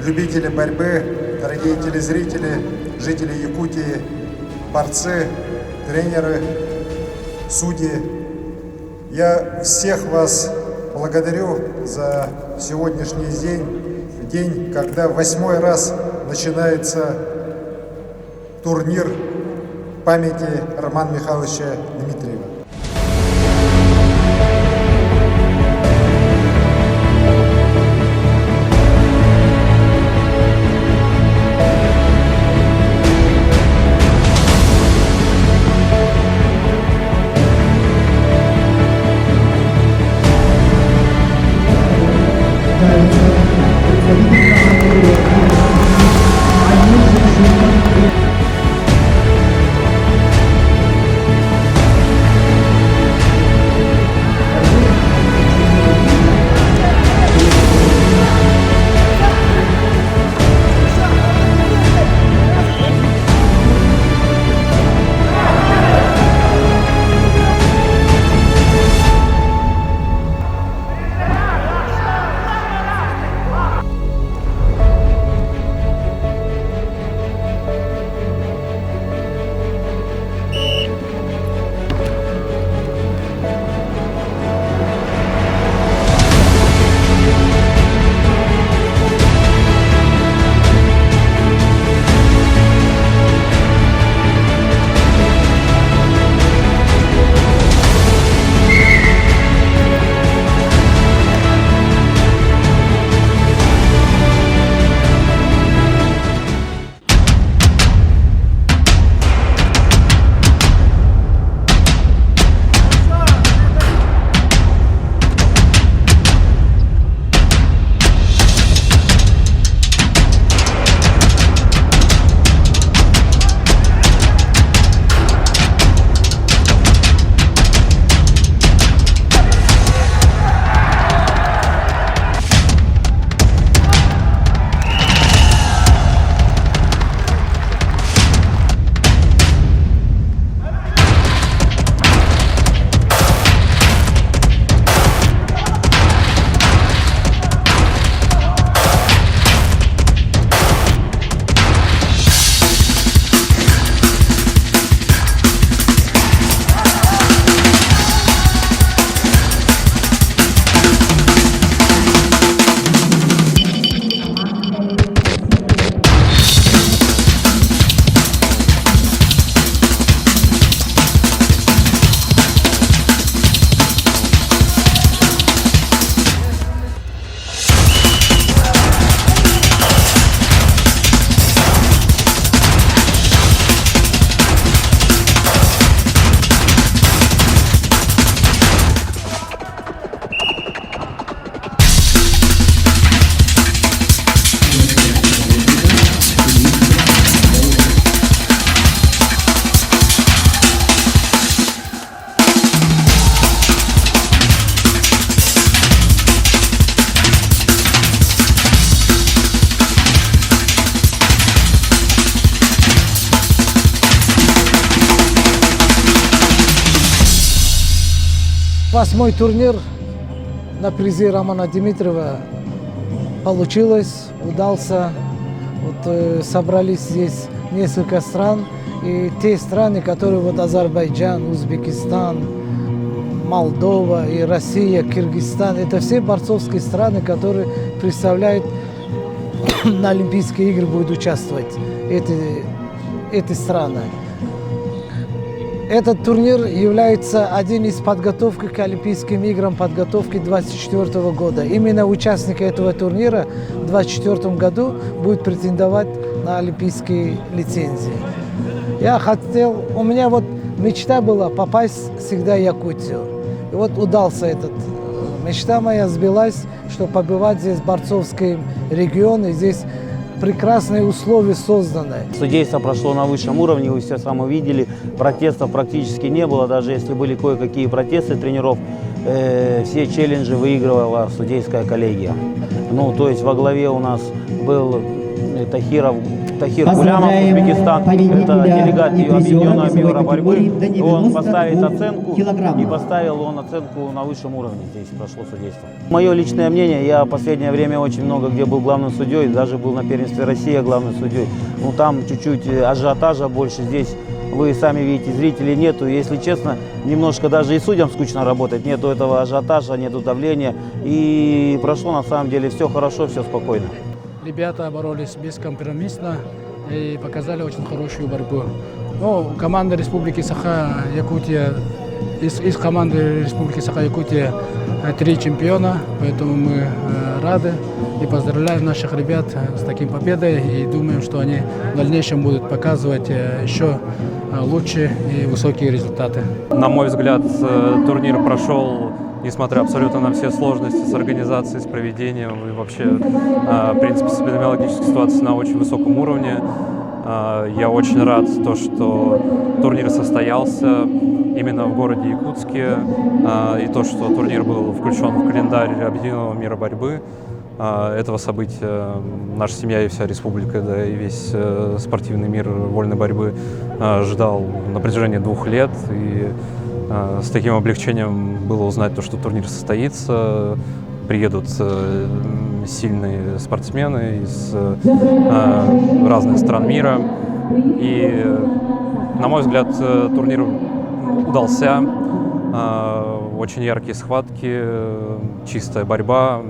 любители борьбы, дорогие телезрители, жители Якутии, борцы, тренеры, судьи. Я всех вас благодарю за сегодняшний день, когда в 8-й раз начинается турнир памяти Романа Михайловича Дмитриева. Восьмой турнир на призы Романа Дмитриева получилось, удался. Вот, собрались здесь несколько стран. И те страны, которые вот Азербайджан, Узбекистан, Молдова, и Россия, Кыргызстан, это все борцовские страны, которые представляют на Олимпийские игры, будут участвовать эти страны. Этот турнир является один из подготовки к Олимпийским играм, подготовки 2024 года. Именно участники этого турнира в 2024 году будут претендовать на олимпийские лицензии. Я хотел, у меня вот мечта была попасть всегда в Якутию. И вот удался этот. Мечта моя сбилась, что побывать здесь в борцовском регионе, здесь прекрасные условия созданы. Судейство прошло на высшем уровне, вы все сами видели, протестов практически не было, даже если были кое-какие протесты тренеров, все челленджи выигрывала судейская коллегия. Ну, то есть во главе у нас был Тахиров Тахир Гулямов, Узбекистан, это делегат Объединенного бюро борьбы. Он поставит оценку, и поставил он оценку на высшем уровне, здесь прошло судейство. Мое личное мнение, я в последнее время очень много где был главным судьей, даже был на первенстве России главным судьей. Ну там чуть-чуть ажиотажа больше, здесь вы сами видите, зрителей нету. Если честно, немножко даже и судьям скучно работать, нету этого ажиотажа, нету давления. И прошло на самом деле все хорошо, все спокойно. Ребята боролись бескомпромиссно и показали очень хорошую борьбу. Ну, команда Республики Саха-Якутия, из команды Республики Саха-Якутия 3 чемпиона, поэтому мы рады и поздравляем наших ребят с таким победой и думаем, что они в дальнейшем будут показывать еще лучшие и высокие результаты. На мой взгляд, турнир прошел, несмотря абсолютно на все сложности с организацией, с проведением и вообще, в принципе, с эпидемиологической ситуацией на очень высоком уровне. Я очень рад, что турнир состоялся именно в городе Якутске, и то, что турнир был включен в календарь Объединенного мира борьбы. Этого события наша семья и вся республика, да и весь спортивный мир вольной борьбы ждал на протяжении 2 лет. И с таким облегчением было узнать то, что турнир состоится, приедут сильные спортсмены из разных стран мира. И, на мой взгляд, турнир удался. Очень яркие схватки, чистая борьба.